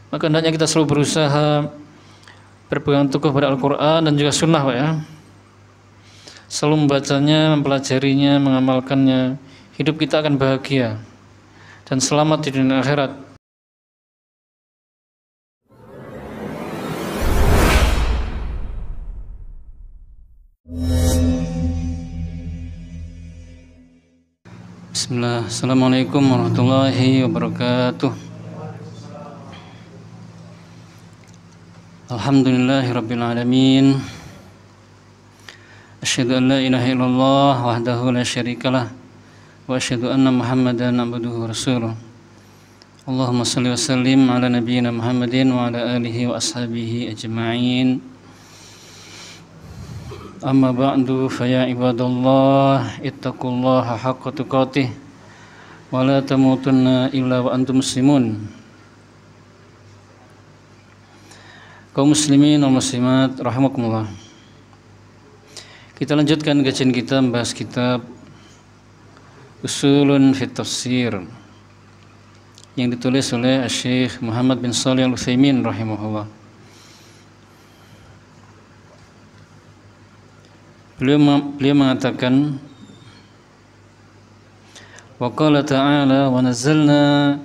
Maka hendaknya kita selalu berusaha berpegang teguh pada Al-Quran dan juga Sunnah, Pak ya. Selalu membacanya, mempelajarinya, mengamalkannya. Hidup kita akan bahagia dan selamat di dunia akhirat. Bismillah. Assalamualaikum warahmatullahi wabarakatuh. Alhamdulillahi rabbil alamin. Asyhadu an la ilaha illallah wahdahu la syarikalah wa asyhadu anna Muhammadan abduhu wa rasuluh. Allahumma shalli wa sallim ala nabiyyina Muhammadin wa ala alihi wa ashabihi ajma'in. Amma ba'du, fa ya ibadallah ittaqullaha haqqa tuqatih wa la tamutunna illa wa antum muslimun. Kaum muslimin wal muslimat rahimakumullah. Kita lanjutkan kajian kita membahas kitab Usulun fit Tafsir yang ditulis oleh Syekh Muhammad bin Shalih Al-Utsaimin rahimahullah. Beliau mengatakan, wa qala ta'ala wa nazzalna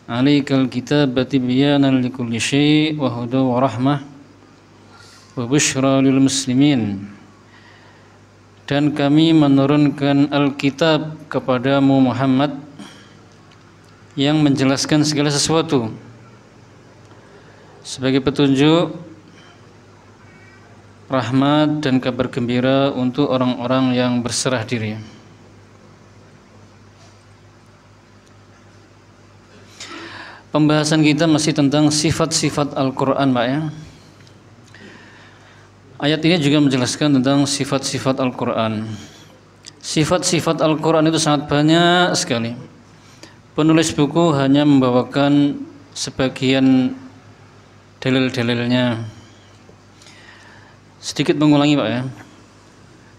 'alaikal kitaba tibyanan likulli syai' wa hudan wa rahmah wa busyra lil muslimin. Dan kami menurunkan Alkitab kepadamu Muhammad yang menjelaskan segala sesuatu sebagai petunjuk, rahmat dan kabar gembira untuk orang-orang yang berserah diri. Pembahasan kita masih tentang sifat-sifat Al-Quran, Pak ya. Ayat ini juga menjelaskan tentang sifat-sifat Al-Quran. Sifat-sifat Al-Quran itu sangat banyak sekali. Penulis buku hanya membawakan sebagian dalil-dalilnya. Sedikit mengulangi, Pak ya.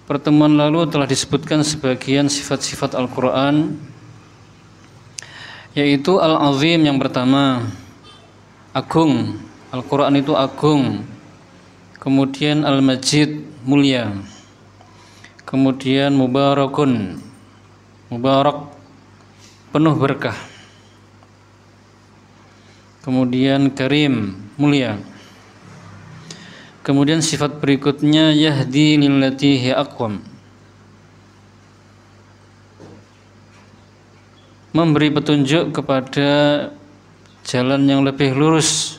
Pertemuan lalu telah disebutkan sebagian sifat-sifat Al-Quran, yaitu Al-Azim yang pertama, agung. Al-Quran itu agung. Kemudian Al-Majid, mulia. Kemudian Mubarakun, mubarak, penuh berkah. Kemudian Karim, mulia. Kemudian sifat berikutnya Yahdi lillati hiya aqwam, memberi petunjuk kepada jalan yang lebih lurus.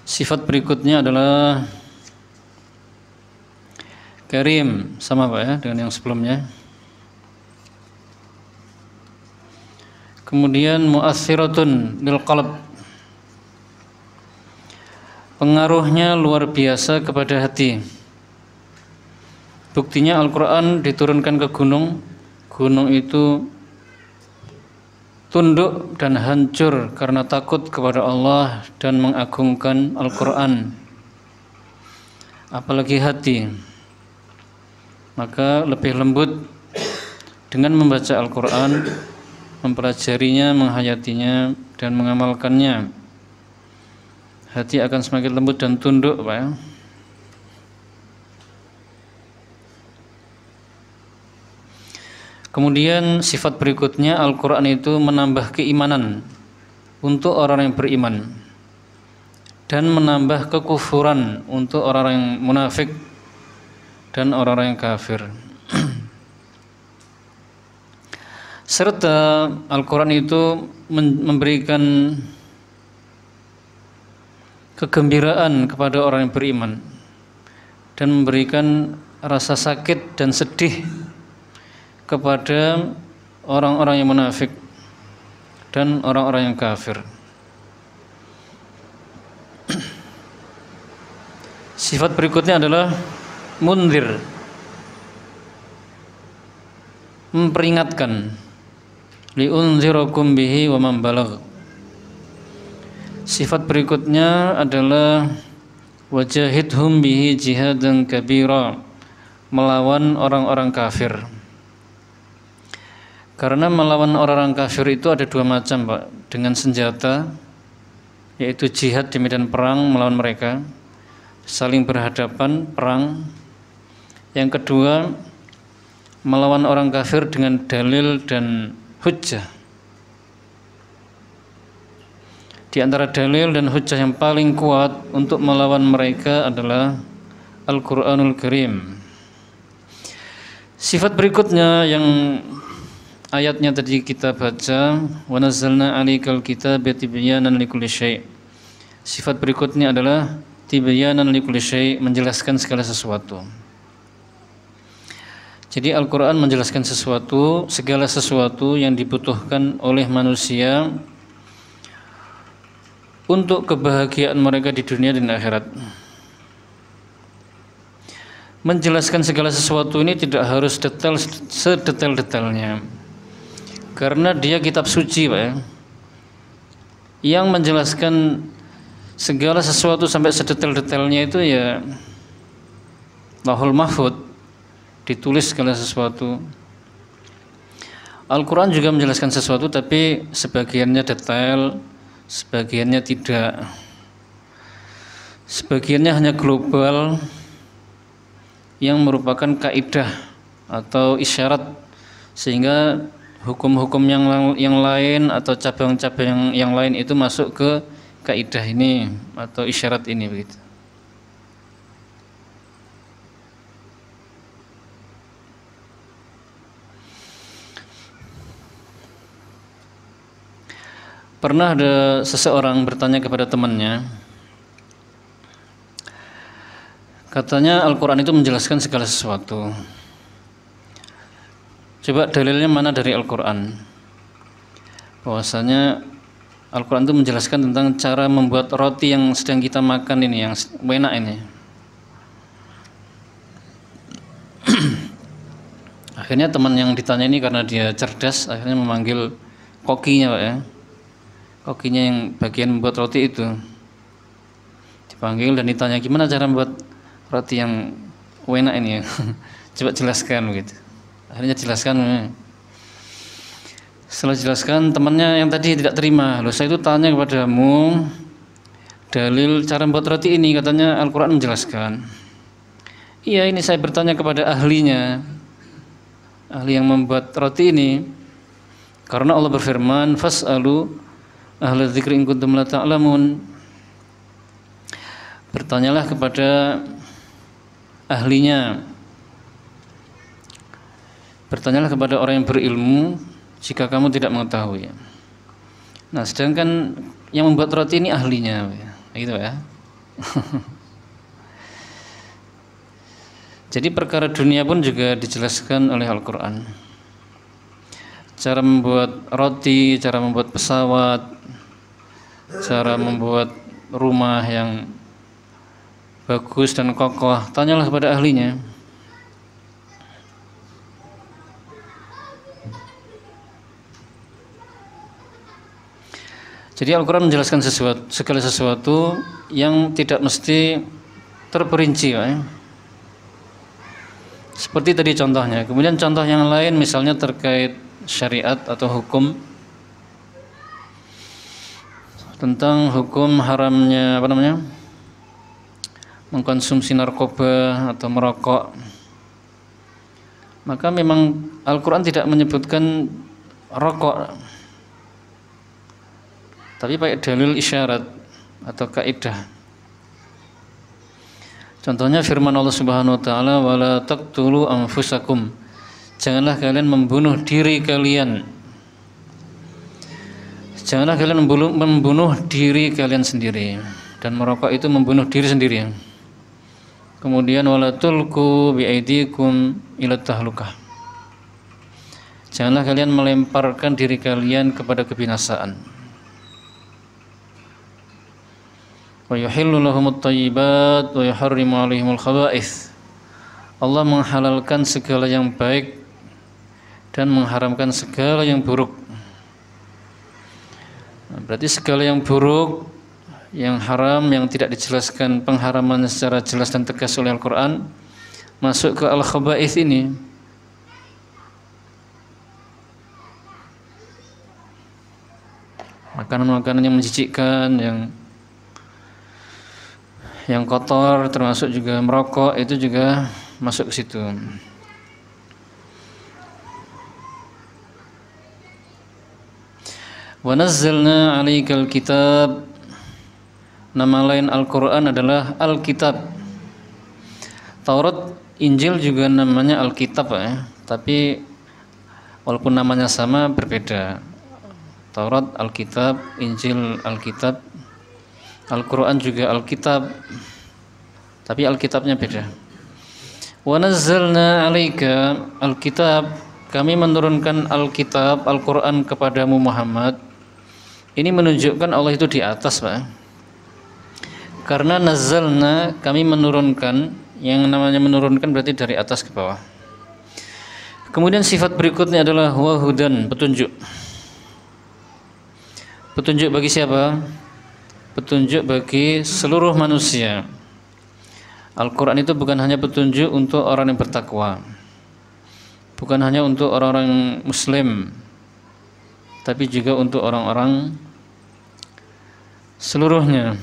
Sifat berikutnya adalah Karim, sama Pak ya dengan yang sebelumnya. Kemudian Mu'assiratun lil qalb, pengaruhnya luar biasa kepada hati. Buktinya Al-Quran diturunkan ke gunung. Gunung itu tunduk dan hancur karena takut kepada Allah dan mengagungkan Al-Quran. Apalagi hati, maka lebih lembut dengan membaca Al-Quran, mempelajarinya, menghayatinya dan mengamalkannya. Hati akan semakin lembut dan tunduk, Pak ya. Kemudian sifat berikutnya, Al-Quran itu menambah keimanan untuk orang yang beriman dan menambah kekufuran untuk orang yang munafik dan orang yang kafir. Serta Al-Quran itu memberikan kegembiraan kepada orang yang beriman dan memberikan rasa sakit dan sedih kepada orang-orang yang munafik dan orang-orang yang kafir. Sifat berikutnya adalah munzir, memperingatkan, liunzirakum bihi wa man balagh. Sifat berikutnya adalah wajahidhum bihi jihadan kabira, melawan orang-orang kafir. Karena melawan orang-orang kafir itu ada dua macam, Pak. Dengan senjata, yaitu jihad di medan perang melawan mereka, saling berhadapan, perang. Yang kedua, melawan orang kafir dengan dalil dan hujjah. Di antara dalil dan hujjah yang paling kuat untuk melawan mereka adalah Al-Quranul Karim. Sifat berikutnya yang ayatnya tadi kita baca, wa nazzalna 'alaikal kitaba tibyanan likulli syai'. Sifat berikutnya adalah tibyanan likulli syai', menjelaskan segala sesuatu. Jadi Al-Qur'an menjelaskan sesuatu, segala sesuatu yang dibutuhkan oleh manusia untuk kebahagiaan mereka di dunia dan akhirat. Menjelaskan segala sesuatu ini tidak harus detail sedetail-detailnya. Karena dia kitab suci, Pak ya. Yang menjelaskan segala sesuatu sampai sedetail-detailnya itu ya Lauhul Mahfuz, ditulis segala sesuatu. Al-Quran juga menjelaskan sesuatu tapi sebagiannya detail, sebagiannya tidak. Sebagiannya hanya global yang merupakan kaidah atau isyarat, sehingga hukum-hukum yang lain atau cabang-cabang yang lain itu masuk ke kaidah ini atau isyarat ini begitu. Pernah ada seseorang bertanya kepada temannya, katanya Al-Quran itu menjelaskan segala sesuatu. Coba dalilnya mana dari Al-Quran? Bahwasanya Al-Quran itu menjelaskan tentang cara membuat roti yang sedang kita makan ini, yang enak ini. Akhirnya teman yang ditanya ini karena dia cerdas, akhirnya memanggil kokinya, Pak ya. Kokinya yang bagian membuat roti itu dipanggil dan ditanya, gimana cara membuat roti yang enak ini ya? Coba jelaskan begitu. Akhirnya jelaskan. Setelah jelaskan, temannya yang tadi tidak terima. Loh, saya itu tanya kepadamu dalil cara membuat roti ini, katanya Al-Quran menjelaskan. Iya, ini saya bertanya kepada ahlinya, ahli yang membuat roti ini. Karena Allah berfirman, fas'alu ahla dzikri in kuntum la ta'lamun. Bertanyalah kepada ahlinya. Bertanyalah kepada orang yang berilmu jika kamu tidak mengetahui. Nah, sedangkan yang membuat roti ini ahlinya, gitu ya. Jadi perkara dunia pun juga dijelaskan oleh Al-Quran. Cara membuat roti, cara membuat pesawat, cara membuat rumah yang bagus dan kokoh, tanyalah kepada ahlinya. Jadi Al-Quran menjelaskan segala sesuatu yang tidak mesti terperinci, ya. Seperti tadi contohnya. Kemudian contoh yang lain misalnya terkait syariat atau hukum, tentang hukum haramnya mengkonsumsi narkoba atau merokok. Maka memang Al-Quran tidak menyebutkan rokok, tapi pakai dalil isyarat atau kaidah. Contohnya firman Allah Subhanahu wa taala, wala taqtulu anfusakum. Janganlah kalian membunuh diri kalian. Janganlah kalian membunuh diri kalian sendiri. Dan merokok itu membunuh diri sendiri. Kemudian wala tulqu biaidikum ila tahlukah. Janganlah kalian melemparkan diri kalian kepada kebinasaan. Wa yuhillu lahumut thayyibat wa yuharrimu 'alaihimul khaba'ith. Allah menghalalkan segala yang baik dan mengharamkan segala yang buruk. Nah, berarti segala yang buruk, yang haram, yang tidak dijelaskan pengharamannya secara jelas dan tegas oleh Al-Quran, masuk ke al-khaba'ith ini. makanan-makanan yang menjijikkan, yang kotor, termasuk juga merokok, itu juga masuk ke situ. Wa nazzalna 'alaikal kitab, nama lain Al-Qur'an adalah Alkitab. Taurat, Injil juga namanya Alkitab ya, tapi walaupun namanya sama berbeda. Taurat Alkitab, Injil Alkitab, Al-Quran juga Alkitab, tapi Alkitabnya beda. Wa nazzalna 'alaika Alkitab, kami menurunkan Alkitab, Al-Quran kepadamu Muhammad. Ini menunjukkan Allah itu di atas, Pak. Karena nazzalna, kami menurunkan, yang namanya menurunkan berarti dari atas ke bawah. Kemudian sifat berikutnya adalah wahudan, petunjuk. Petunjuk bagi siapa? Petunjuk bagi seluruh manusia. Al-Quran itu bukan hanya petunjuk untuk orang yang bertakwa, bukan hanya untuk orang-orang muslim, tapi juga untuk orang-orang seluruhnya.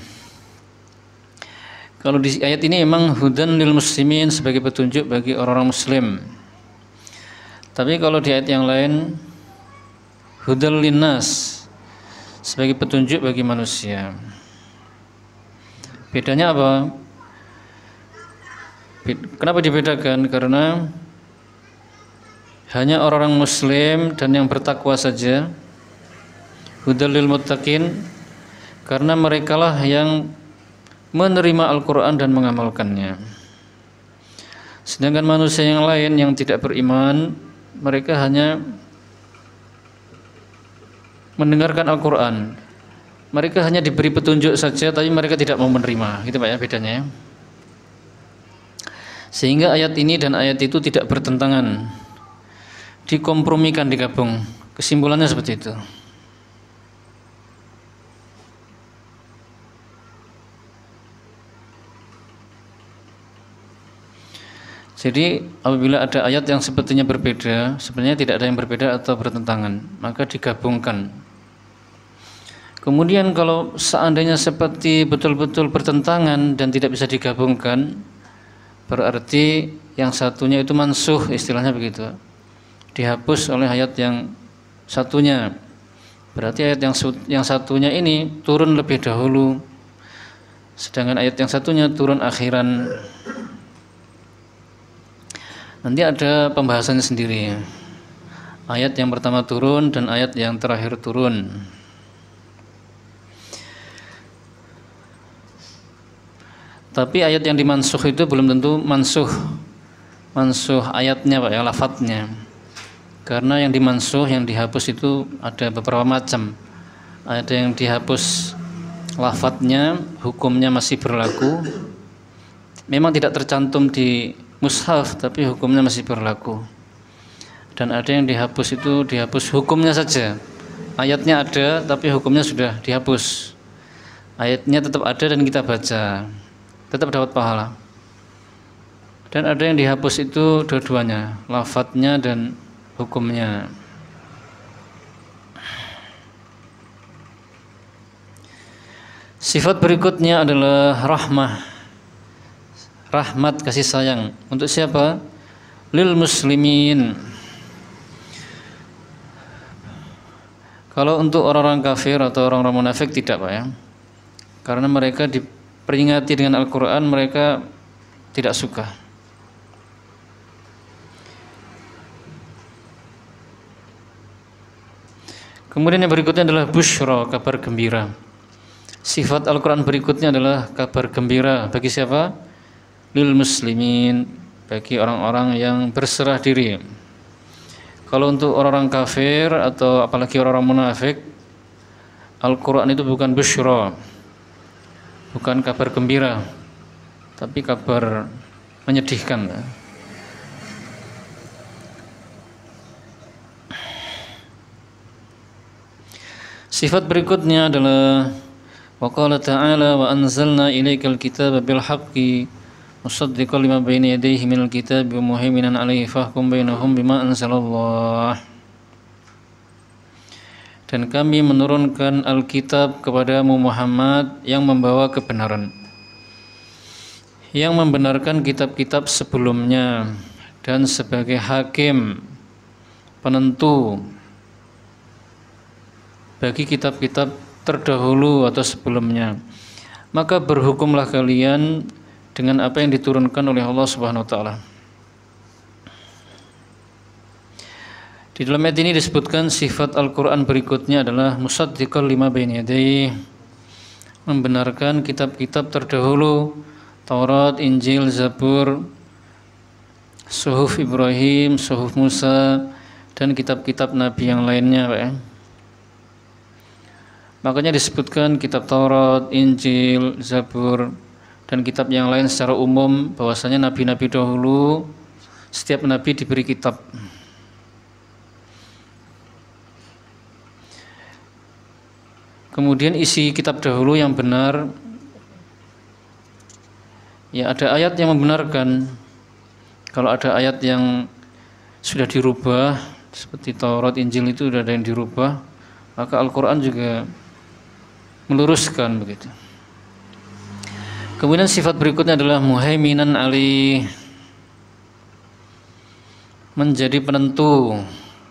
Kalau di ayat ini memang hudan lil muslimin, sebagai petunjuk bagi orang-orang muslim. Tapi kalau di ayat yang lain hudal linnas, sebagai petunjuk bagi manusia. Bedanya apa? Kenapa dibedakan? Karena hanya orang-orang muslim dan yang bertakwa saja. Hudal lil muttaqin, karena merekalah yang menerima Al-Quran dan mengamalkannya. Sedangkan manusia yang lain yang tidak beriman, mereka hanya mendengarkan Al-Quran. Mereka hanya diberi petunjuk saja, tapi mereka tidak mau menerima. Gitu Pak ya bedanya ya. Sehingga ayat ini dan ayat itu tidak bertentangan, dikompromikan, digabung. Kesimpulannya seperti itu. Jadi apabila ada ayat yang sepertinya berbeda, sebenarnya tidak ada yang berbeda atau bertentangan, maka digabungkan. Kemudian kalau seandainya seperti betul-betul bertentangan dan tidak bisa digabungkan, berarti yang satunya itu mansuh, istilahnya begitu, dihapus oleh ayat yang satunya. Berarti ayat yang satunya ini turun lebih dahulu, sedangkan ayat yang satunya turun akhiran. Nanti ada pembahasannya sendiri, ayat yang pertama turun dan ayat yang terakhir turun. Tapi ayat yang dimansuh itu belum tentu mansuh ayatnya Pak ya, lafadznya. Karena yang dimansuh, yang dihapus itu ada beberapa macam. Ada yang dihapus lafadznya, hukumnya masih berlaku. Memang tidak tercantum di mushaf, tapi hukumnya masih berlaku. Dan ada yang dihapus itu dihapus hukumnya saja. Ayatnya ada, tapi hukumnya sudah dihapus. Ayatnya tetap ada dan kita baca, tetap dapat pahala. Dan ada yang dihapus itu dua-duanya, lafadznya dan hukumnya. Sifat berikutnya adalah rahmat, kasih sayang. Untuk siapa? Lil muslimin. Kalau untuk orang-orang kafir atau orang-orang munafik tidak Pak ya, karena mereka diperingati dengan Al-Quran, mereka tidak suka. Kemudian yang berikutnya adalah busyra, kabar gembira. Sifat Al-Quran berikutnya adalah kabar gembira bagi siapa? Lil muslimin, bagi orang-orang yang berserah diri. Kalau untuk orang-orang kafir atau apalagi orang-orang munafik, Al-Quran itu bukan busyra, bukan kabar gembira, tapi kabar menyedihkan. Sifat berikutnya adalah wa qala ta'ala wa anzalna ilaikal kitaba bil haqqi musaddiqan lima baina yadayhi minal kitabi wa muhaiminan 'alaihi fahkum bainahum bima anzalallah. dan kami menurunkan Alkitab kepadamu Muhammad yang membawa kebenaran, yang membenarkan kitab-kitab sebelumnya dan sebagai hakim penentu bagi kitab-kitab terdahulu atau sebelumnya. Maka berhukumlah kalian dengan apa yang diturunkan oleh Allah Subhanahu wa taala. Di dalam ayat ini disebutkan sifat Al-Quran berikutnya adalah musaddiqan lima baina yadayhi, membenarkan kitab-kitab terdahulu, Taurat, Injil, Zabur, Suhuf Ibrahim, Suhuf Musa, dan kitab-kitab Nabi yang lainnya, Pak ya. Makanya disebutkan kitab Taurat, Injil, Zabur, dan kitab yang lain secara umum bahwasanya nabi-nabi dahulu, setiap nabi diberi kitab. Kemudian isi kitab dahulu yang benar, ya ada ayat yang membenarkan. Kalau ada ayat yang sudah dirubah, seperti Taurat, Injil itu sudah ada yang dirubah, maka Al-Quran juga meluruskan begitu. Kemudian sifat berikutnya adalah muhaiminan ali, menjadi penentu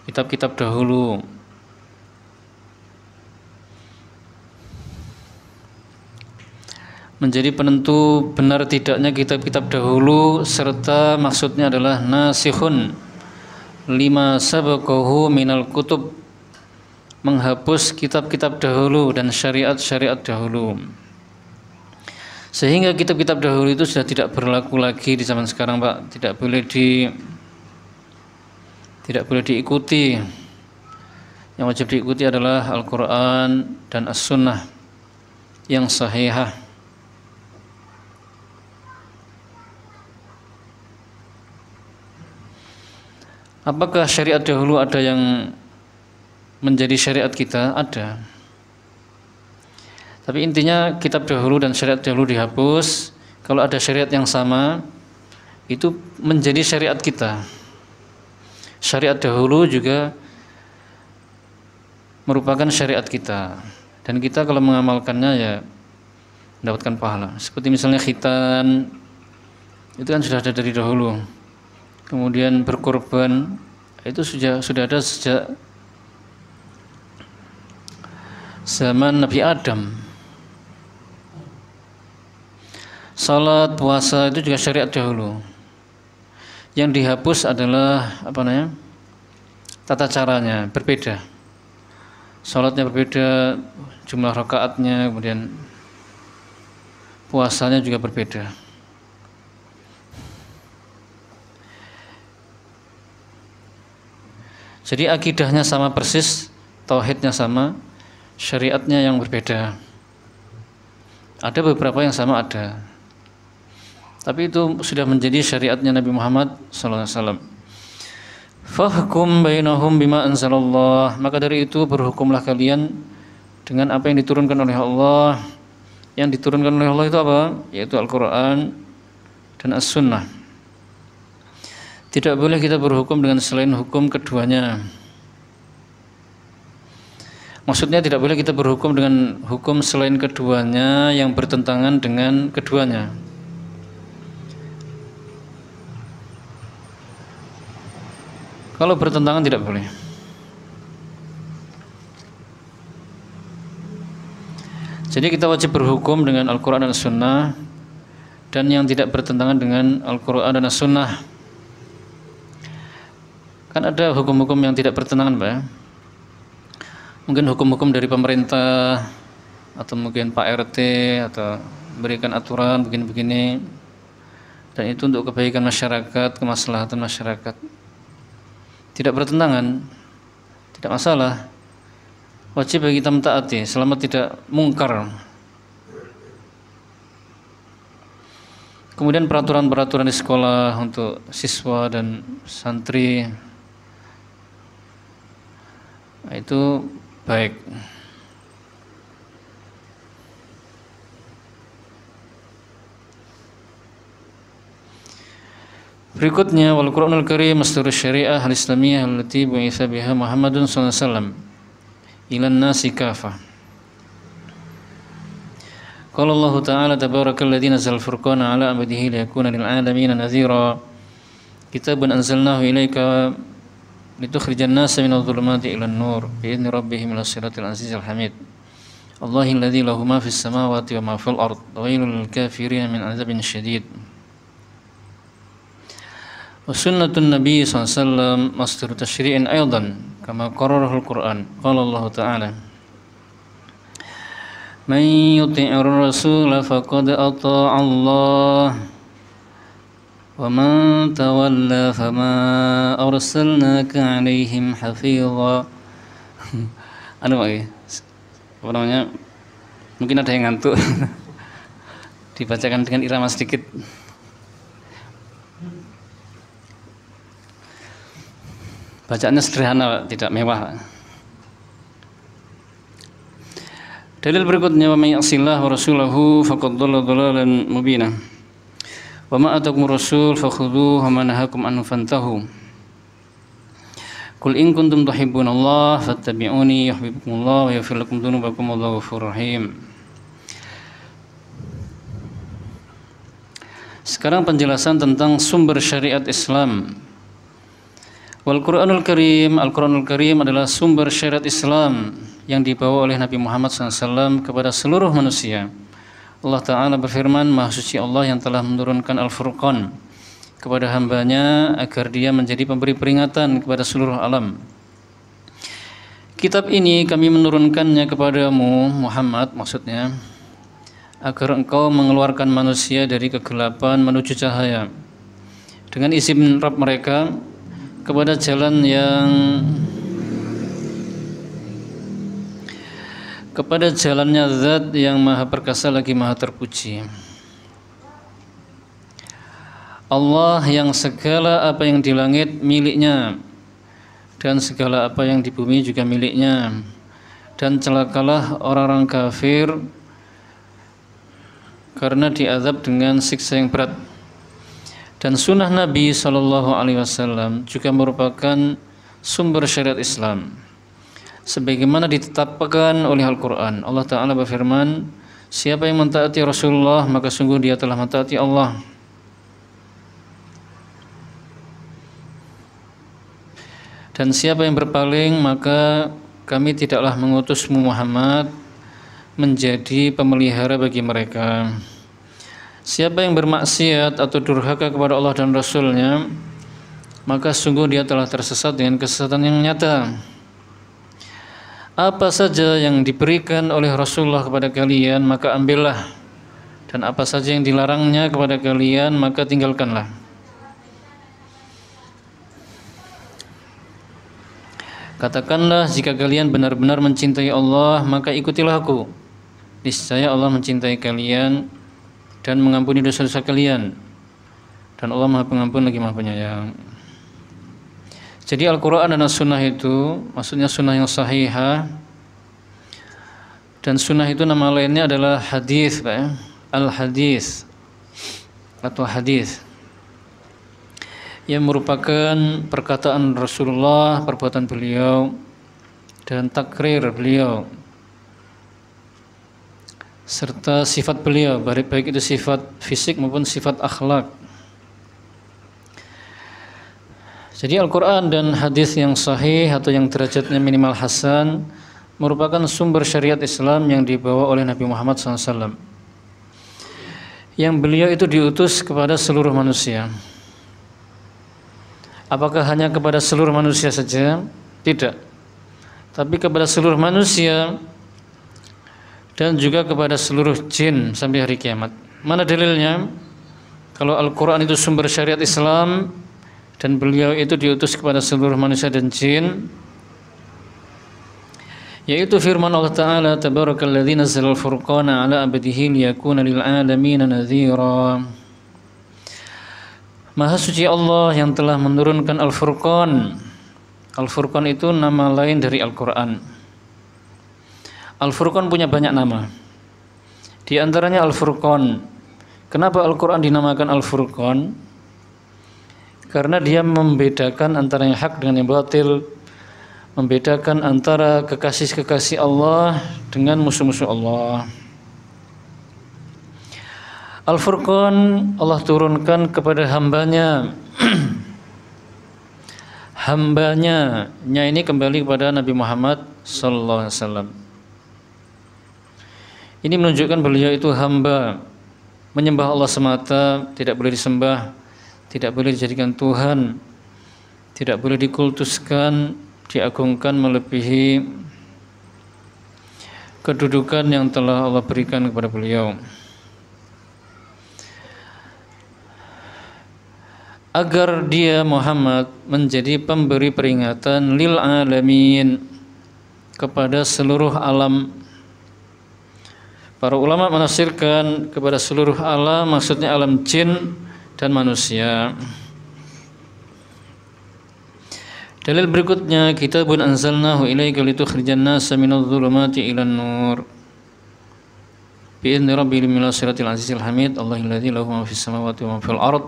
kitab-kitab dahulu. Menjadi penentu benar tidaknya kitab-kitab dahulu, serta maksudnya adalah nasikhun lima sabaqahu minal kutub, menghapus kitab-kitab dahulu dan syariat-syariat dahulu, sehingga kitab-kitab dahulu itu sudah tidak berlaku lagi di zaman sekarang, Pak. Tidak boleh diikuti. Yang wajib diikuti adalah Al-Quran dan As-Sunnah yang sahihah. Apakah syariat dahulu ada yang menjadi syariat kita? Ada. Tapi intinya kitab dahulu dan syariat dahulu dihapus. Kalau ada syariat yang sama, itu menjadi syariat kita. Syariat dahulu juga merupakan syariat kita. Dan kita kalau mengamalkannya ya mendapatkan pahala. Seperti misalnya khitan, itu kan sudah ada dari dahulu. Kemudian berkorban, itu sudah ada sejak zaman Nabi Adam. Salat, puasa itu juga syariat dahulu. Yang dihapus adalah tata caranya berbeda. Salatnya berbeda, jumlah rakaatnya, kemudian puasanya juga berbeda. Jadi akidahnya sama persis, tauhidnya sama, syariatnya yang berbeda. Ada beberapa yang sama ada, tapi itu sudah menjadi syariatnya Nabi Muhammad SAW. Fahkum bainahum bima anzalallah, maka dari itu berhukumlah kalian dengan apa yang diturunkan oleh Allah. Yang diturunkan oleh Allah itu apa? Yaitu Al-Quran dan As-Sunnah. Tidak boleh kita berhukum dengan selain hukum keduanya. Maksudnya tidak boleh kita berhukum dengan hukum selain keduanya yang bertentangan dengan keduanya. Kalau bertentangan tidak boleh. Jadi kita wajib berhukum dengan Al-Quran dan As-Sunnah, dan yang tidak bertentangan dengan Al-Quran dan As-Sunnah. Kan ada hukum-hukum yang tidak bertentangan, Pak ya? Mungkin hukum-hukum dari pemerintah, atau mungkin Pak RT, atau berikan aturan begini-begini, dan itu untuk kebaikan masyarakat, kemaslahatan masyarakat. Tidak bertentangan, tidak masalah. Wajib bagi kita mentaati selama tidak mungkar. Kemudian peraturan-peraturan di sekolah untuk siswa dan santri, nah, itu baik. Berikutnya, wal Qur'anul Karim masdarus syariah al-islamiyah allati bu'itsa biha Muhammadun sallallahu alaihi wasallam. ilan nasi kafah. Qala Allah Ta'ala tabarakalladzi nazzala al-furqana 'ala 'abdihi liyakuna lil 'alamin nadhira. Kitabun anzalnahu ilaika litukhrijan nasa minadh dhulumati ilan nur bi'izni rabbihim ila siratil azizil hamid. Allahil ladzi lahu ma fis samawati wa ma fil ard wa wailul lil kafirin min 'adzabin syadid. Wa sunnatun nabiy sallallahu alaihi wasallam masdaru tasyri'in aidan kama qarrarahu al-Qur'an. Qala Allah Ta'ala Man yuti'ir rasul faqad ata'a Allah wa man tawalla fama arsalnaka 'alaihim hafidha. Apa namanya? Mungkin ada yang ngantuk. Dibacakan dengan irama sedikit. Bacaannya sederhana, tidak mewah. Dalil berikutnya, wa may ya'sillah wa rasulahu faqad dhalla dhalalan mubina. Wa ma atakum rasul fakhudhuhu wa ma nahakum anhu fantahu. Qul in kuntum tuhibbunallaha fattabi'uni yuhibbukumullah wa yaghfir lakum dzunubakum wallahu ghafurur rahim. Sekarang penjelasan tentang sumber syariat Islam. Wal Qur'anul Karim, Al-Qur'anul Karim adalah sumber syariat Islam yang dibawa oleh Nabi Muhammad SAW kepada seluruh manusia. Allah Ta'ala berfirman, Maha Suci Allah yang telah menurunkan Al-Furqan kepada hambanya agar dia menjadi pemberi peringatan kepada seluruh alam. Kitab ini kami menurunkannya kepadamu Muhammad, maksudnya agar engkau mengeluarkan manusia dari kegelapan menuju cahaya dengan izin Rabb mereka kepada jalan yang kepada jalannya Zat yang Maha Perkasa lagi Maha Terpuji. Allah yang segala apa yang di langit miliknya dan segala apa yang di bumi juga miliknya, dan celakalah orang-orang kafir karena diazab dengan siksa yang berat. Dan sunnah Nabi SAW juga merupakan sumber syariat Islam sebagaimana ditetapkan oleh Al-Quran. Allah Ta'ala berfirman, siapa yang mentaati Rasulullah maka sungguh dia telah mentaati Allah. Dan siapa yang berpaling maka kami tidaklah mengutusmu Muhammad menjadi pemelihara bagi mereka. Siapa yang bermaksiat atau durhaka kepada Allah dan Rasulnya maka sungguh dia telah tersesat dengan kesesatan yang nyata. Apa saja yang diberikan oleh Rasulullah kepada kalian maka ambillah, dan apa saja yang dilarangnya kepada kalian maka tinggalkanlah. Katakanlah, jika kalian benar-benar mencintai Allah maka ikutilah aku. Niscaya Allah mencintai kalian dan mengampuni dosa-dosa kalian, dan Allah Maha Pengampun lagi Maha Penyayang. Jadi Al-Quran dan As-Sunnah itu maksudnya sunnah yang sahihah, dan sunnah itu nama lainnya adalah hadis, al-hadis atau hadis, yang merupakan perkataan Rasulullah, perbuatan beliau, dan takrir beliau, serta sifat beliau, baik itu sifat fisik maupun sifat akhlak. Jadi Al-Quran dan hadis yang sahih atau yang derajatnya minimal hasan merupakan sumber syariat Islam yang dibawa oleh Nabi Muhammad SAW, yang beliau itu diutus kepada seluruh manusia. Apakah hanya kepada seluruh manusia saja? Tidak, tapi kepada seluruh manusia dan juga kepada seluruh jin sampai hari kiamat. Mana dalilnya? Kalau Al-Quran itu sumber syariat Islam dan beliau itu diutus kepada seluruh manusia dan jin, yaitu firman Allah Ta'ala, Tabarakalladzi nazzala al-furqana 'ala 'abdihi liyakuna lil 'alamin nadhira. Maha suci Allah yang telah menurunkan Al-Furqan. Al-Furqan itu nama lain dari Al-Quran. Al-Furqan punya banyak nama, di antaranya Al-Furqan. Kenapa Al-Quran dinamakan Al-Furqan? Karena dia membedakan antara yang hak dengan yang batil, membedakan antara kekasih-kekasih Allah dengan musuh-musuh Allah. Al-Furqan Allah turunkan kepada hambanya. Hambanya ini kembali kepada Nabi Muhammad sallallahu alaihi wasallam. Ini menunjukkan beliau itu hamba, menyembah Allah semata, tidak boleh disembah, tidak boleh dijadikan Tuhan, tidak boleh dikultuskan, diagungkan melebihi kedudukan yang telah Allah berikan kepada beliau. Agar dia Muhammad menjadi pemberi peringatan lil alamin, kepada seluruh alam. Para ulama menafsirkan kepada seluruh alam maksudnya alam jin dan manusia. Dalil berikutnya, kitabun anzalnahu ilaika litukhrijan nasa minadh dhulumati ilan nur bi'izni rabbihim ila siratil azizil hamid Allahilladzi lahu ma fis samawati wa ma fil ard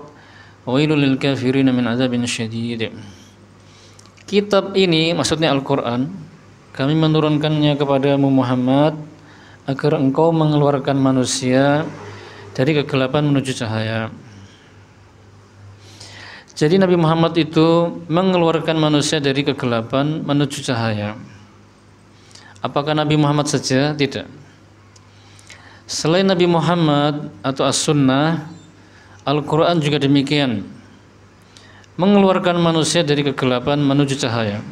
wailul lil kafirin min adzabin syadid. Kitab ini maksudnya Al-Qur'an, kami menurunkannya kepadamu Muhammad agar engkau mengeluarkan manusia dari kegelapan menuju cahaya. Jadi Nabi Muhammad itu mengeluarkan manusia dari kegelapan menuju cahaya. Apakah Nabi Muhammad saja? Tidak. Selain Nabi Muhammad atau As-Sunnah, Al-Quran juga demikian, mengeluarkan manusia dari kegelapan menuju cahaya,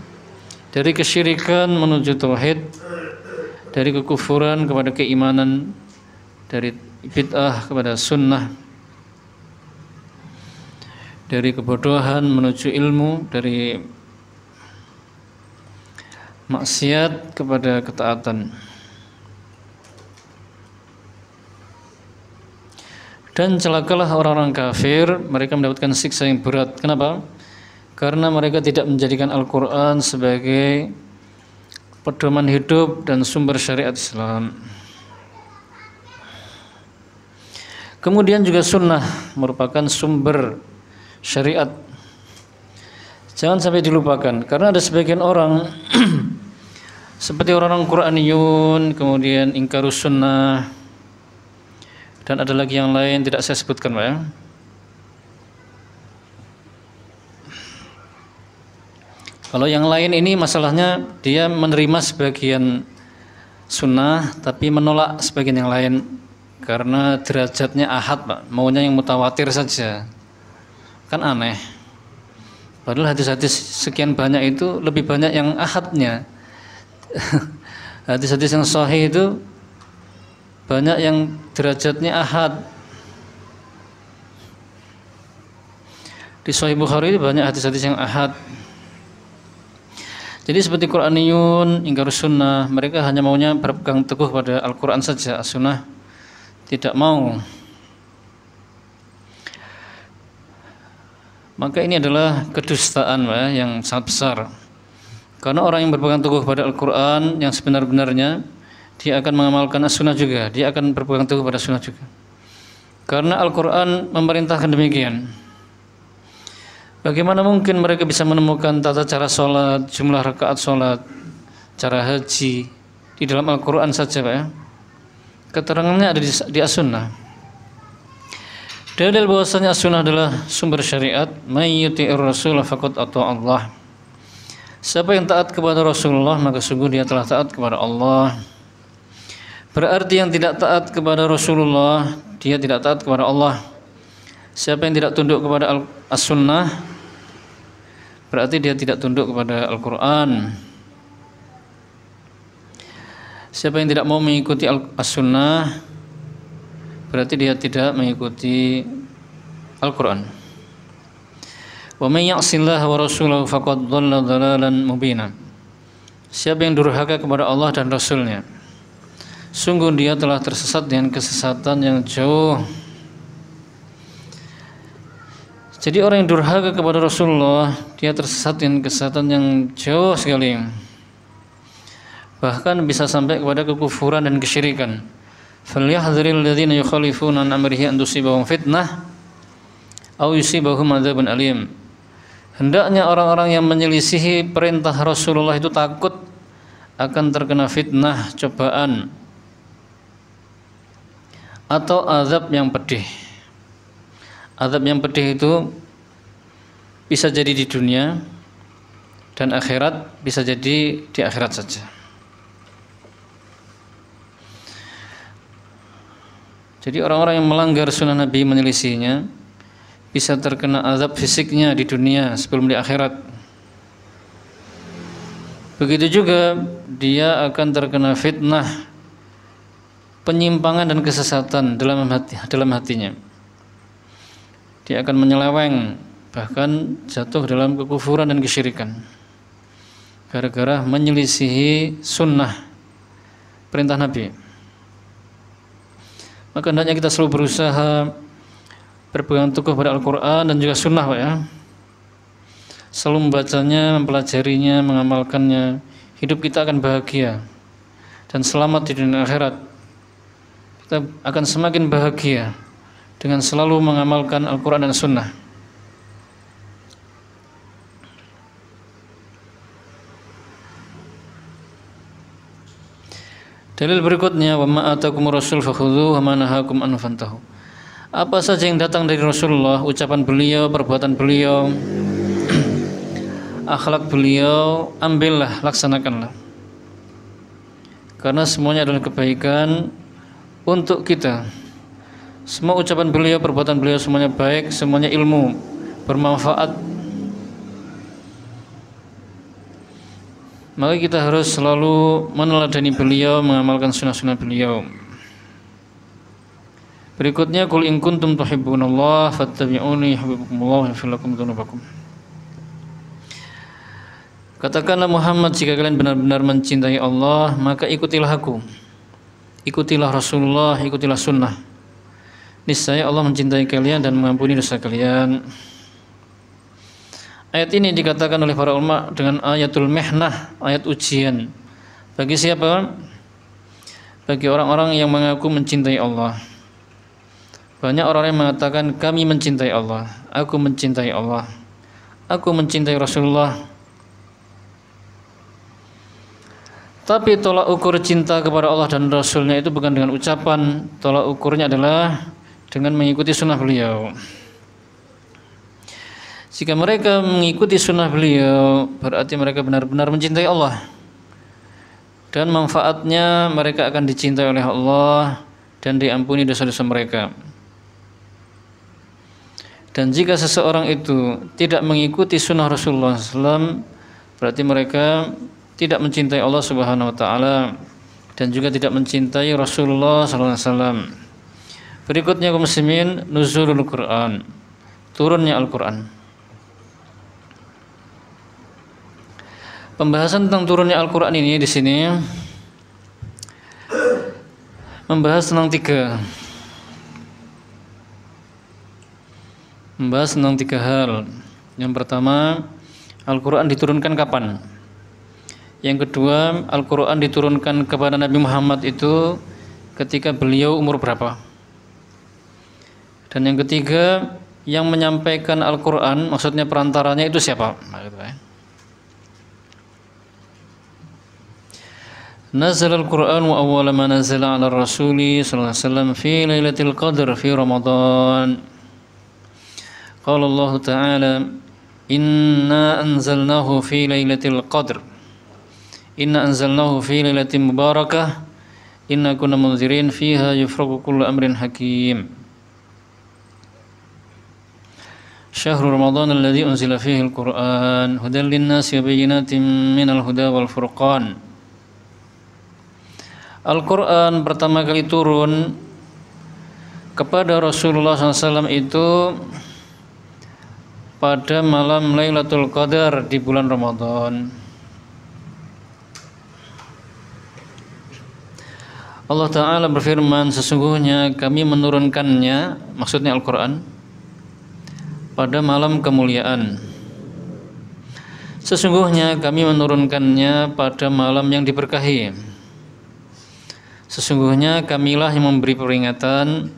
dari kesyirikan menuju tauhid, dari kekufuran kepada keimanan, dari bid'ah kepada sunnah, dari kebodohan menuju ilmu, dari maksiat kepada ketaatan. Dan celakalah orang-orang kafir, mereka mendapatkan siksa yang berat. Kenapa? Karena mereka tidak menjadikan Al-Quran sebagai pedoman hidup dan sumber syariat Islam. Kemudian juga sunnah merupakan sumber syariat. Jangan sampai dilupakan, karena ada sebagian orang seperti orang-orang Qur'aniyun, kemudian ingkarus sunnah, dan ada lagi yang lain tidak saya sebutkan, Pak ya. Kalau yang lain ini masalahnya dia menerima sebagian sunnah tapi menolak sebagian yang lain karena derajatnya ahad, Pak. Maunya yang mutawatir saja. Kan aneh. Padahal hadis-hadis sekian banyak itu lebih banyak yang ahadnya. Hadis-hadis yang sahih itu banyak yang derajatnya ahad. Di Sahih Bukhari itu banyak hadis-hadis yang ahad. Jadi seperti Qur'aniyun, ingkarus sunnah, mereka hanya maunya berpegang teguh pada Al-Quran saja, As-Sunnah tidak mau. Maka ini adalah kedustaan yang sangat besar. Karena orang yang berpegang teguh pada Al-Quran yang sebenar-benarnya, dia akan mengamalkan As-Sunnah juga, dia akan berpegang teguh pada Sunnah juga. Karena Al-Quran memerintahkan demikian. Bagaimana mungkin mereka bisa menemukan tata cara sholat, jumlah rakaat sholat, cara haji di dalam Al-Quran saja, Pak ya? Keterangannya ada di As-Sunnah. Dalil bahwasanya As-Sunnah adalah sumber syariat, may yuti'ir rasul faqad ata Allah. Siapa yang taat kepada Rasulullah maka sungguh dia telah taat kepada Allah. Berarti yang tidak taat kepada Rasulullah dia tidak taat kepada Allah. Siapa yang tidak tunduk kepada As-Sunnah berarti dia tidak tunduk kepada Al-Quran. Siapa yang tidak mau mengikuti As-Sunnah berarti dia tidak mengikuti Al-Quran. Wa may ya'sillaha wa rasulahu faqad dhalla dhalalan mubina. Siapa yang durhaka kepada Allah dan Rasulnya, sungguh dia telah tersesat dengan kesesatan yang jauh. Jadi orang yang durhaka kepada Rasulullah, dia tersesat dengan kesesatan yang jauh sekali. Bahkan bisa sampai kepada kekufuran dan kesyirikan. Falyahdharil ladzina yukhalifuna an amrihi an tusibahum fitnah aw yusibahum adzabun alim. Hendaknya orang-orang yang menyelisihi perintah Rasulullah itu takut akan terkena fitnah, cobaan, atau azab yang pedih. Azab yang pedih itu bisa jadi di dunia dan akhirat, bisa jadi di akhirat saja. Jadi orang-orang yang melanggar sunnah Nabi, menyelisihinya, bisa terkena azab fisiknya di dunia sebelum di akhirat. Begitu juga dia akan terkena fitnah, penyimpangan dan kesesatan dalam hatinya. Dia akan menyeleweng, bahkan jatuh dalam kekufuran dan kesyirikan gara-gara menyelisihi sunnah perintah Nabi. Maka hendaknya kita selalu berusaha berpegang teguh pada Al-Quran dan juga sunnah, Pak, ya. Selalu membacanya, mempelajarinya, mengamalkannya. Hidup kita akan bahagia dan selamat di dunia akhirat. Kita akan semakin bahagia dengan selalu mengamalkan Al-Quran dan sunnah. Dalil berikutnya, wa ma atakumur rasul fakhudhuhu wa ma nahakum anhu fantahu. Apa saja yang datang dari Rasulullah, ucapan beliau, perbuatan beliau, akhlak beliau, ambillah, laksanakanlah. Karena semuanya adalah kebaikan untuk kita. Semua ucapan beliau, perbuatan beliau semuanya baik, semuanya ilmu, bermanfaat. Maka kita harus selalu meneladani beliau, mengamalkan sunnah-sunnah beliau. Berikutnya, qul in kuntum tuhibbunallah fattabi'uni yuhibbukumullah wa yaghfir lakum dzunubakum. Katakanlah Muhammad, jika kalian benar-benar mencintai Allah, maka ikutilah aku. Ikutilah Rasulullah, ikutilah sunnah. Niscaya Allah mencintai kalian dan mengampuni dosa kalian. Ayat ini dikatakan oleh para ulama dengan ayatul mihnah, ayat ujian. Bagi siapa? Bagi orang-orang yang mengaku mencintai Allah. Banyak orang yang mengatakan kami mencintai Allah, aku mencintai Allah, aku mencintai Rasulullah. Tapi tolak ukur cinta kepada Allah dan Rasulnya itu bukan dengan ucapan. Tolak ukurnya adalah dengan mengikuti sunnah beliau. Jika mereka mengikuti sunnah beliau, berarti mereka benar-benar mencintai Allah. Dan manfaatnya mereka akan dicintai oleh Allah dan diampuni dosa-dosa mereka. Dan jika seseorang itu tidak mengikuti sunnah Rasulullah SAW, berarti mereka tidak mencintai Allah Subhanahu Wa Taala dan juga tidak mencintai Rasulullah SAW. Berikutnya kaum muslimin, nuzulul Quran, turunnya Al-Quran. Pembahasan tentang turunnya Al-Quran ini di sini membahas tentang tiga hal. Yang pertama, Al-Quran diturunkan kapan? Yang kedua, Al-Quran diturunkan kepada Nabi Muhammad itu ketika beliau umur berapa? Dan yang ketiga, yang menyampaikan Al-Quran, maksudnya perantaranya itu siapa? Nazal al-Quran wa awwala ma nazala ala rasuli sallallahu alaihi wasallam fi lailatul qadr fi Ramadan. Qala Allah Ta'ala, inna anzalnahu fi lailatul qadr. Inna anzalnahu fi lailatin mubarakah. Inna kunna munzirin fiha yufraqu kullu amrin hakim. Syahrul Ramadan alladzi unzila fihi al-Quran hudan lin-nasi wa bayyinatin minal huda wal furqan. Al-Quran pertama kali turun kepada Rasulullah SAW itu pada malam Lailatul Qadar di bulan Ramadan. Allah Ta'ala berfirman, sesungguhnya kami menurunkannya, maksudnya Al-Quran, pada malam kemuliaan. Sesungguhnya kami menurunkannya pada malam yang diberkahi. Sesungguhnya kamilah yang memberi peringatan,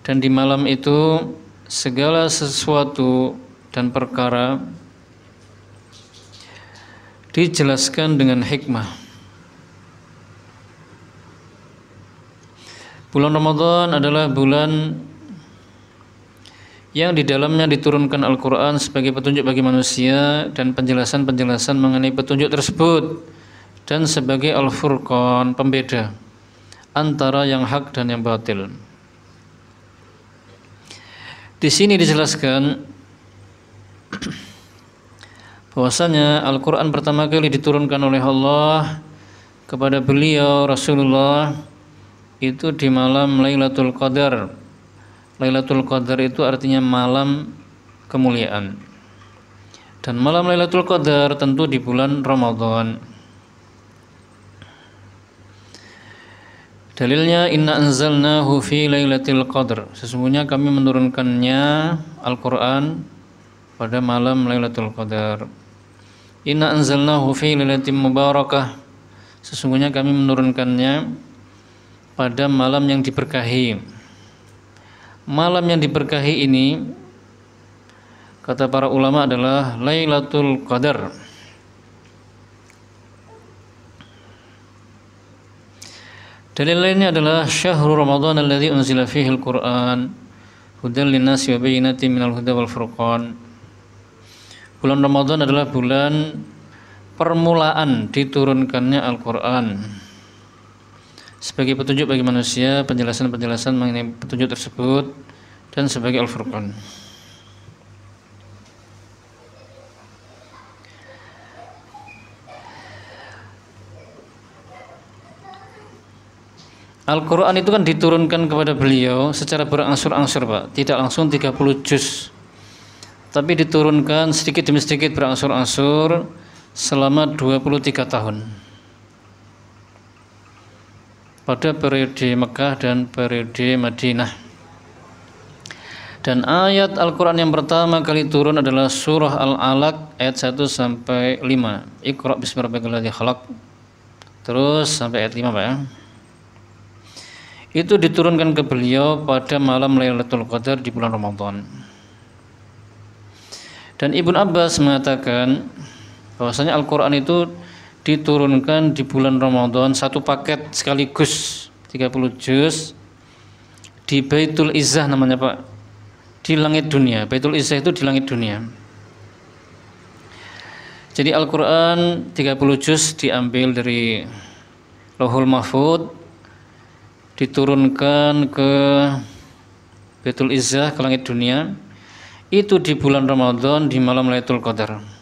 dan di malam itu segala sesuatu dan perkara dijelaskan dengan hikmah. Bulan Ramadan adalah bulan yang di dalamnya diturunkan Al-Quran sebagai petunjuk bagi manusia dan penjelasan-penjelasan mengenai petunjuk tersebut, dan sebagai Al-Furqan, pembeda antara yang hak dan yang batil. Di sini dijelaskan bahwasanya Al-Quran pertama kali diturunkan oleh Allah kepada beliau Rasulullah itu di malam Lailatul Qadar. Lailatul Qadar itu artinya malam kemuliaan. Dan malam Lailatul Qadar tentu di bulan Ramadan. Dalilnya inna anzalnahu fi lailatul qadar. Sesungguhnya kami menurunkannya Al-Qur'an pada malam Lailatul Qadar. Inna anzalnahu fi lailatin mubarakah. Sesungguhnya kami menurunkannya pada malam yang diberkahi. Malam yang diberkahi ini kata para ulama adalah Lailatul Qadar. Dalil lainnya adalah syahrul Ramadan alladzi unzila fihi al-Qur'an hudan lin-nasi wa bayyinatin minal huda wal furqan. Bulan Ramadan adalah bulan permulaan diturunkannya Al-Qur'an sebagai petunjuk bagi manusia, penjelasan-penjelasan mengenai petunjuk tersebut, dan sebagai Al-Furqan. Al-Quran itu kan diturunkan kepada beliau secara berangsur-angsur, Pak. Tidak langsung 30 juz, tapi diturunkan sedikit demi sedikit berangsur-angsur selama 23 tahun pada periode Mekah dan periode Madinah. Dan ayat Al-Quran yang pertama kali turun adalah surah Al-Alaq ayat 1 sampai 5. Iqra bismi rabbikal ladzi khalaq. Terus sampai ayat 5, Pak ya. Itu diturunkan ke beliau pada malam Lailatul Qadar di bulan Ramadan. Dan Ibnu Abbas mengatakan bahwasanya Al-Quran itu diturunkan di bulan Ramadan satu paket sekaligus 30 juz di Baitul Izzah namanya, Pak, di langit dunia. Baitul Izzah itu di langit dunia. Jadi Al-Quran 30 juz diambil dari Lauhul Mahfud, diturunkan ke Baitul Izzah, ke langit dunia, itu di bulan Ramadan di malam Lailatul Qadar.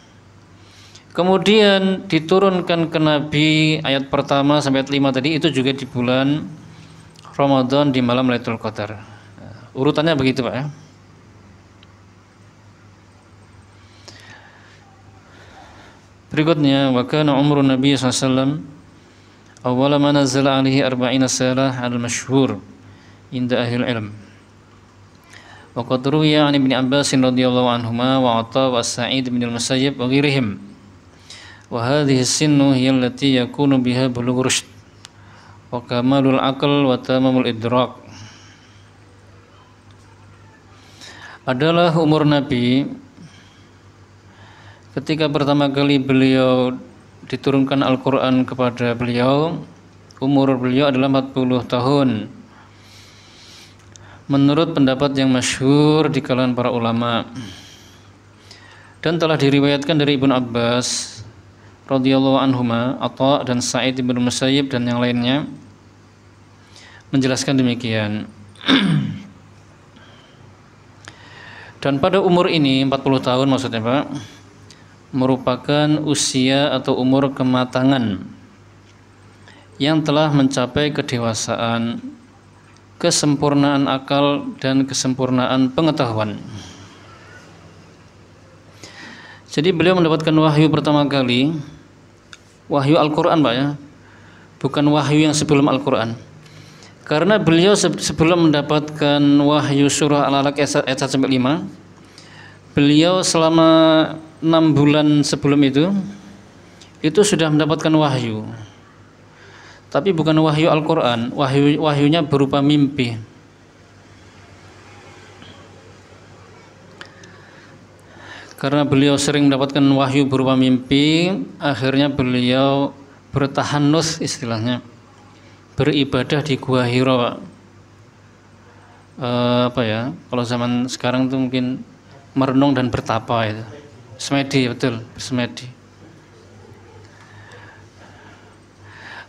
Kemudian diturunkan ke Nabi ayat pertama sampai ayat 5 tadi, itu juga di bulan Ramadan di malam Lailatul Qadar. Urutannya begitu, Pak ya. Berikutnya, wa kana umrun Nabi sallallahu alaihi wasallam awwala ma nazzala alaihi 40 salah al-masyhur inda ahli ilm. Wa qad ruwiya an Ibnu Abbas radhiyallahu anhuma wa Atha wa Sa'id bin al-Musayyib wa ghairihim. Wa hadhihi as-sinnu hiya allati yakunu biha bulugh rushd wa kamalul aql wa tamamul idrak. Adalah umur Nabi ketika pertama kali beliau diturunkan Al-Quran kepada beliau. Umur beliau adalah 40 tahun menurut pendapat yang masyhur di kalangan para ulama, dan telah diriwayatkan dari Ibnu Abbas radhiyallahu anhuma, Atha dan Sa'id bin Musayyib dan yang lainnya menjelaskan demikian. Dan pada umur ini 40 tahun maksudnya, Pak, merupakan usia atau umur kematangan yang telah mencapai kedewasaan, kesempurnaan akal dan kesempurnaan pengetahuan. Jadi beliau mendapatkan wahyu pertama kali, wahyu Al-Quran, Pak ya, bukan wahyu yang sebelum Al-Quran. Karena beliau sebelum mendapatkan wahyu surah Al-Alaq ayat 1-5, beliau selama 6 bulan sebelum itu sudah mendapatkan wahyu. Tapi bukan wahyu Al-Quran, wahyunya berupa mimpi. Karena beliau sering mendapatkan wahyu berupa mimpi, akhirnya beliau bertahanus istilahnya, beribadah di Gua Hira, Pak. Kalau zaman sekarang tuh mungkin merenung dan bertapa itu. Semedi, betul, bersemedi.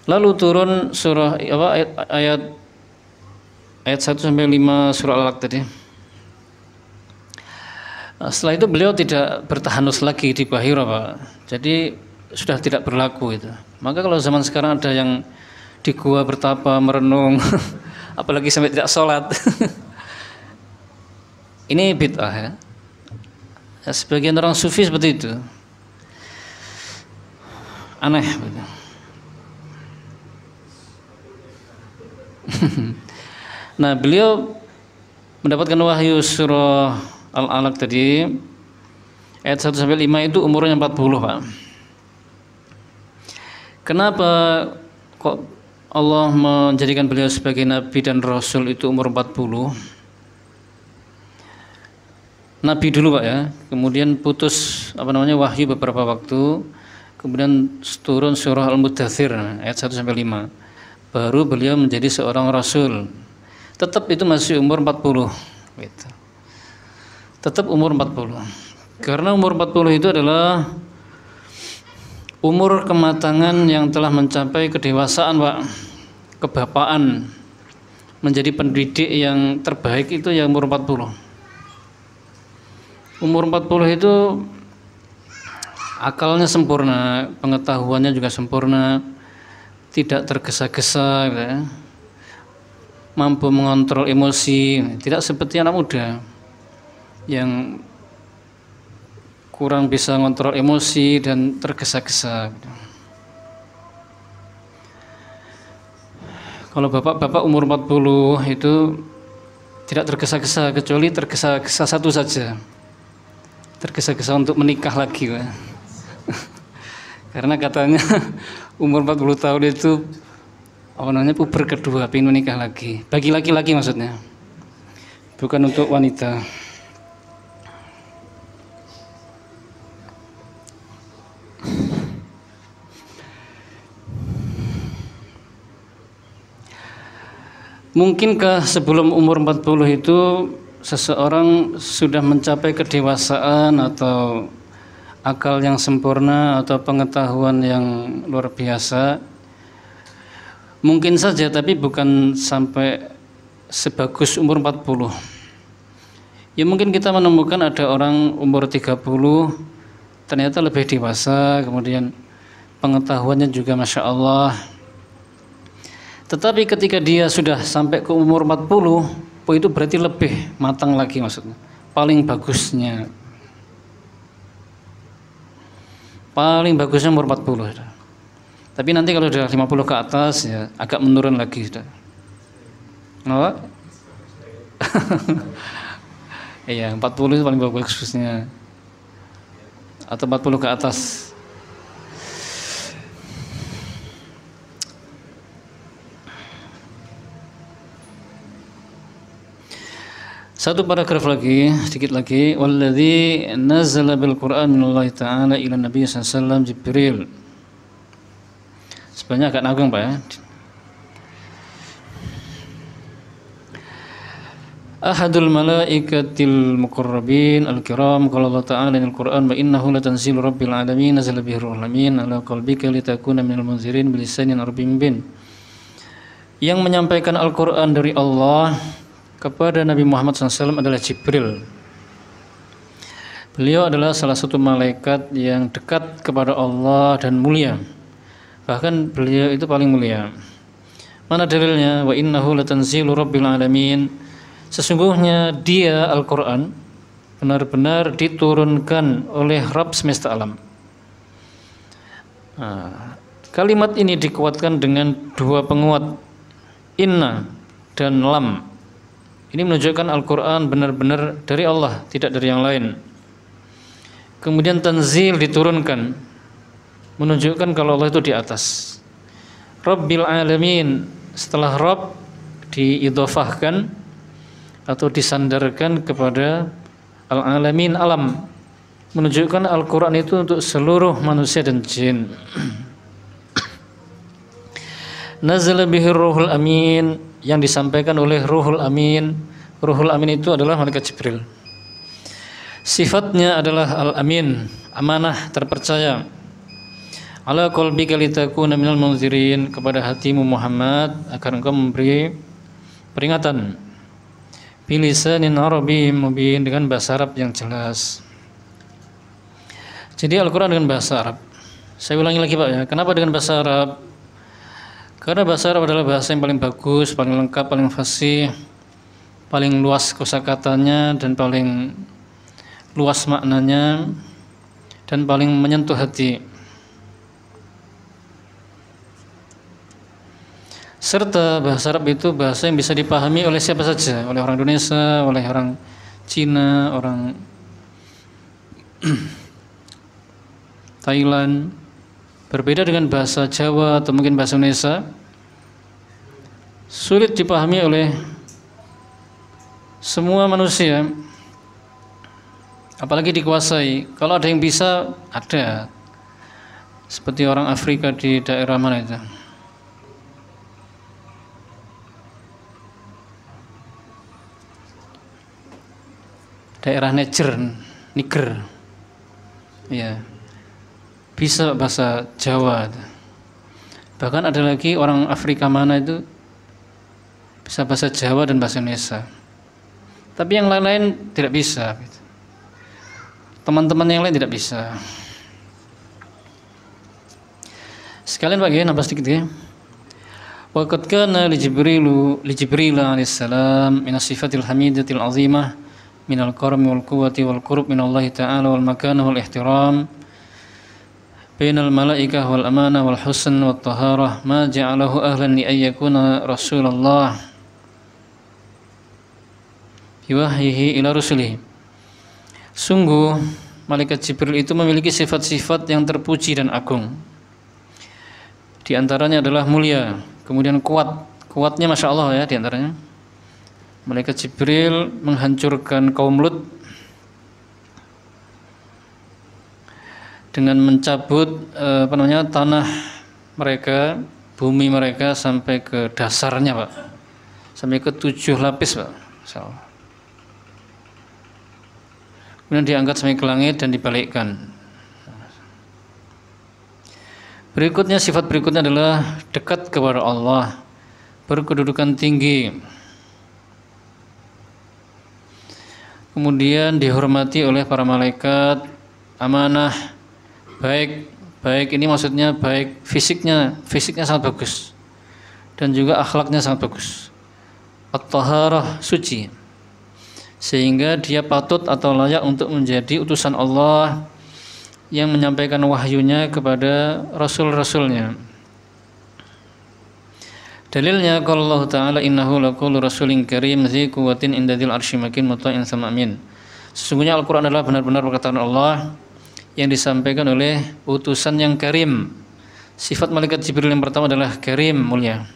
Lalu turun surah ayat 1 sampai 5 surah Al-Alaq tadi. Setelah itu beliau tidak bertahanus lagi di Gua Hira, Pak. Jadi sudah tidak berlaku itu. Maka kalau zaman sekarang ada yang di gua bertapa merenung, apalagi sampai tidak sholat, ini bid'ah ya. Sebagian orang sufi seperti itu, aneh. Nah, beliau mendapatkan wahyu surah Al-Alaq tadi ayat 1 sampai 5 itu umurnya 40, Pak. Kenapa kok Allah menjadikan beliau sebagai nabi dan rasul itu umur 40? Nabi dulu, Pak ya. Kemudian putus wahyu beberapa waktu. Kemudian turun surah Al-Muddathir ayat 1 sampai 5. Baru beliau menjadi seorang rasul. Tetap itu masih umur 40 gitu. Tetap umur 40. Karena umur 40 itu adalah umur kematangan yang telah mencapai kedewasaan, Pak. Kebapaan, menjadi pendidik yang terbaik itu yang umur 40. Umur 40 itu akalnya sempurna, pengetahuannya juga sempurna, tidak tergesa-gesa gitu ya. Mampu mengontrol emosi, tidak seperti anak muda yang kurang bisa mengontrol emosi dan tergesa-gesa. Kalau bapak-bapak umur 40 itu tidak tergesa-gesa, kecuali tergesa-gesa satu saja, tergesa-gesa untuk menikah lagi. Karena katanya umur 40 tahun itu puber kedua, ingin menikah lagi, bagi laki-laki maksudnya, bukan untuk wanita. Mungkinkah sebelum umur 40 itu seseorang sudah mencapai kedewasaan atau akal yang sempurna atau pengetahuan yang luar biasa? Mungkin saja, tapi bukan sampai sebagus umur 40. Ya mungkin kita menemukan ada orang umur 30 ternyata lebih dewasa, kemudian pengetahuannya juga Masya Allah. Tetapi ketika dia sudah sampai ke umur 40, itu berarti lebih matang lagi maksudnya. Paling bagusnya umur 40. Tapi nanti kalau sudah 50 ke atas ya agak menurun lagi sudah. Kenapa? Iya, 40 itu paling bagusnya. Atau 40 ke atas. Satu paragraf lagi, sedikit lagi. Walladzi nazzala bil Qur'an minallahi ta'ala ila Nabi sallallahu alaihi wasallam Jibril. Sebenarnya agak nanggung, Pak ya. Ahadul malaikatil muqarrabin al-kiram qala Allah ta'ala in al-Qur'an wa innahu latanzilu rabbil alamin nazala bihi ruhul amin ala qalbika litakuna minal munzirin bilisanin arabiyyin mubin. Yang menyampaikan Al-Qur'an dari Allah kepada Nabi Muhammad SAW adalah Jibril. Beliau adalah salah satu malaikat yang dekat kepada Allah dan mulia. Bahkan beliau itu paling mulia. Mana dalilnya? Wa innahu latanzilu rabbil alamin. Sesungguhnya dia Al-Quran benar-benar diturunkan oleh Rabb semesta alam. Nah, kalimat ini dikuatkan dengan dua penguat, inna dan lam. Ini menunjukkan Al-Quran benar-benar dari Allah, tidak dari yang lain. Kemudian tanzil diturunkan, menunjukkan kalau Allah itu di atas. Rabbil alamin, setelah Rabb diidhofahkan atau disandarkan kepada al-alamin, alam. menunjukkan Al-Quran itu untuk seluruh manusia dan jin. Nazala bihi ruhul amin, yang disampaikan oleh ruhul amin. Ruhul amin itu adalah malaikat Jibril. Sifatnya adalah al-amin, amanah, terpercaya. Ala qalbika litakuna minal munzirin, kepada hatimu Muhammad agar engkau memberi peringatan. Bilisanin arabiyyin mubin, dengan bahasa Arab yang jelas. Jadi Al-Quran dengan bahasa Arab. Saya ulangi lagi Pak ya, kenapa dengan bahasa Arab? Karena bahasa Arab adalah bahasa yang paling bagus, paling lengkap, paling fasih, paling luas kosakatanya, dan paling luas maknanya, dan paling menyentuh hati. Serta bahasa Arab itu bahasa yang bisa dipahami oleh siapa saja, oleh orang Indonesia, oleh orang Cina, orang Thailand. Berbeda dengan bahasa Jawa atau mungkin bahasa Indonesia, sulit dipahami oleh semua manusia, apalagi dikuasai. Kalau ada yang bisa, ada. Seperti orang Afrika di daerah mana itu? Daerah Niger. Ya. Bisa bahasa Jawa. Bahkan ada lagi orang Afrika mana itu bisa bahasa Jawa dan bahasa Indonesia. Tapi yang lain-lain tidak bisa. Teman-teman yang lain tidak bisa. Sekalian Pak ya, nambah sedikit ya. Wa qad kana li Jibril alaihissalam min sifatil hamidatil azimah minal karmi wal quwwati wal qurb minallahi ta'ala wal makana wal ihtiram bainal malaikah wal amanah wal husn wat taharah ma ja'alahu ahlan li ayyakuna Rasulullah biwahyihi ila rusulihi. Sungguh malaikat Jibril itu memiliki sifat-sifat yang terpuji dan agung. Di antaranya adalah mulia, kemudian kuatnya Masya Allah ya. Di antaranya malaikat Jibril menghancurkan kaum Lut dengan mencabut tanah mereka, bumi mereka sampai ke dasarnya Pak, sampai ke 7 lapis Pak. Kemudian diangkat sampai ke langit dan dibalikkan. Berikutnya, sifat berikutnya adalah dekat kepada Allah, berkedudukan tinggi, kemudian dihormati oleh para malaikat, amanah, baik ini maksudnya baik fisiknya sangat bagus, dan juga akhlaknya sangat bagus. At-taharah, suci, sehingga dia patut atau layak untuk menjadi utusan Allah yang menyampaikan wahyunya kepada rasul-rasulnya. Dalilnya qala Allah Ta'ala innahu laqaulu rasulin karim dzi quwwatin inda dzil arsy makin muta'in sama amin. Sesungguhnya Al-Qur'an adalah benar-benar perkataan Allah yang disampaikan oleh utusan yang karim. Sifat malaikat Jibril yang pertama adalah karim, mulia,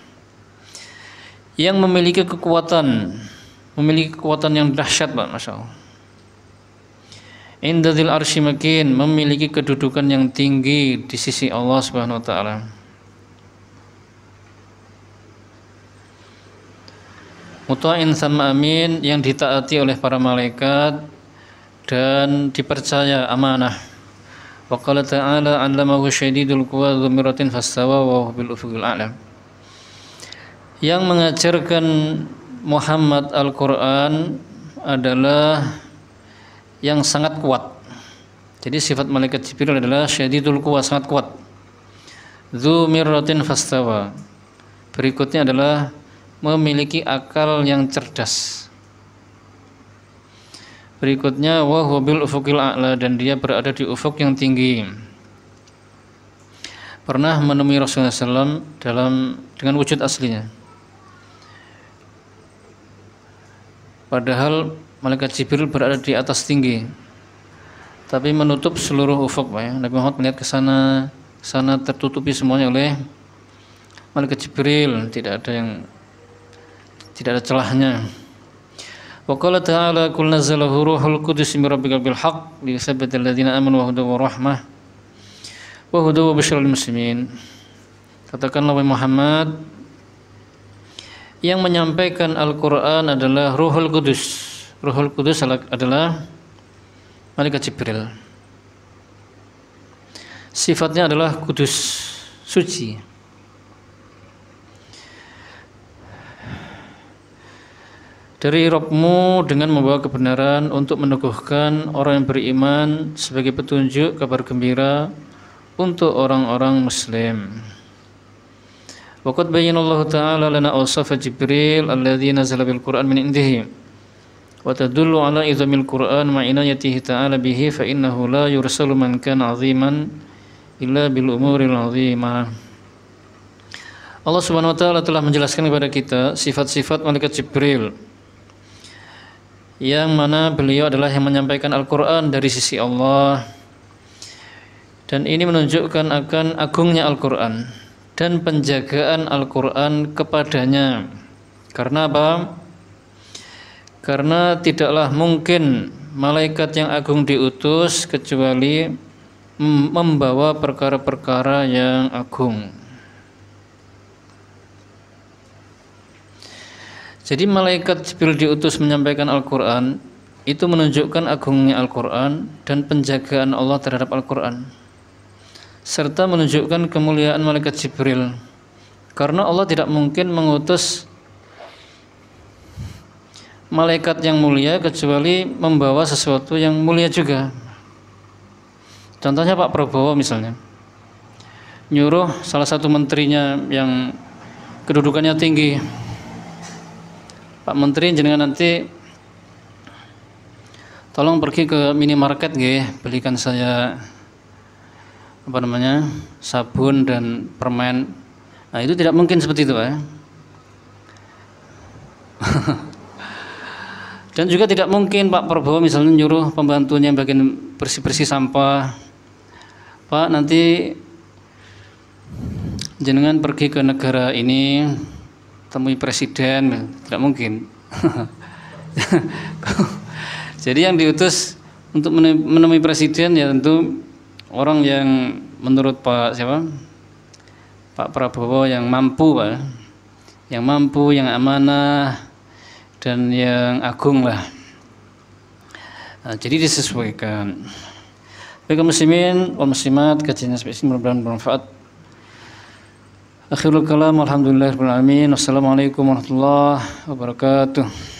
yang memiliki kekuatan yang dahsyat Pak, Masya Allah. Inda dzil arsy makin, memiliki kedudukan yang tinggi di sisi Allah Subhanahu wa taala. Muta'in sama amin, yang ditaati oleh para malaikat dan dipercaya amanah. Wa qala ta'ala 'allamahu syadidul quwa dzu miratin fastawa wa huwa bil ufuqil a'la. Yang mengajarkan Muhammad Al-Quran adalah yang sangat kuat. Jadi sifat malaikat Jibril adalah syadidul quwa, sangat kuat. Dzu miratin fastawa. Berikutnya adalah memiliki akal yang cerdas. Berikutnya wa huwa bil ufuqil a'la, dan dia berada di ufuk yang tinggi. Pernah menemui Rasulullah SAW dengan wujud aslinya. Padahal malaikat Jibril berada di atas tinggi, tapi menutup seluruh ufuk Pak ya. Nabi Muhammad melihat ke sana tertutupi semuanya oleh malaikat Jibril, tidak ada celahnya. Wa qala ta'ala qul nazzalahu ruhul qudus min rabbika bil haqq liyuthabbital ladzina amanu wa hudan wa rahmah wa hudan wa busyral muslimin. Katakanlah wahai Muhammad, yang menyampaikan Al-Qur'an adalah Ruhul Qudus. Ruhul Qudus adalah malaikat Jibril. Sifatnya adalah kudus, suci. Dari Rabbmu dengan membawa kebenaran untuk meneguhkan orang yang beriman sebagai petunjuk kabar gembira untuk orang-orang muslim. Waqad bayyana Ta'ala lana awsafa Jibril alladzi nazala bil Qur'an min indihi wa tadullu ala izamil Qur'an ma inayatihi ta'ala bihi fa innahu la yursalu man kana 'aziman illa bil umuril 'azimah. Allah Subhanahu wa taala telah menjelaskan kepada kita sifat-sifat malaikat Jibril, yang mana beliau adalah yang menyampaikan Al-Quran dari sisi Allah, dan ini menunjukkan akan agungnya Al-Quran dan penjagaan Al-Quran kepadanya. Karena apa? Karena tidaklah mungkin malaikat yang agung diutus kecuali membawa perkara-perkara yang agung. Jadi malaikat Jibril diutus menyampaikan Al-Quran, itu menunjukkan agungnya Al-Quran dan penjagaan Allah terhadap Al-Quran, serta menunjukkan kemuliaan malaikat Jibril. Karena Allah tidak mungkin mengutus malaikat yang mulia kecuali membawa sesuatu yang mulia juga. Contohnya Pak Prabowo misalnya, nyuruh salah satu menterinya yang kedudukannya tinggi, Pak Menteri, jenengan nanti tolong pergi ke minimarket nggih, belikan saya sabun dan permen. Nah, itu tidak mungkin seperti itu, ya. Dan juga tidak mungkin Pak Prabowo misalnya nyuruh pembantunya yang bagian bersih-bersih sampah, Pak, nanti jenengan pergi ke negara ini, temui presiden. Tidak mungkin. Jadi yang diutus untuk menemui presiden ya tentu orang yang menurut Pak Prabowo yang mampu, Pak, yang mampu, yang amanah dan yang agung lah. Nah, jadi disesuaikan. Baik muslimin wal muslimat, kajian spesial mudah-mudahan bermanfaat. Akhirul kalam, alhamdulillahirabbil alamin. Wassalamualaikum warahmatullahi wabarakatuh.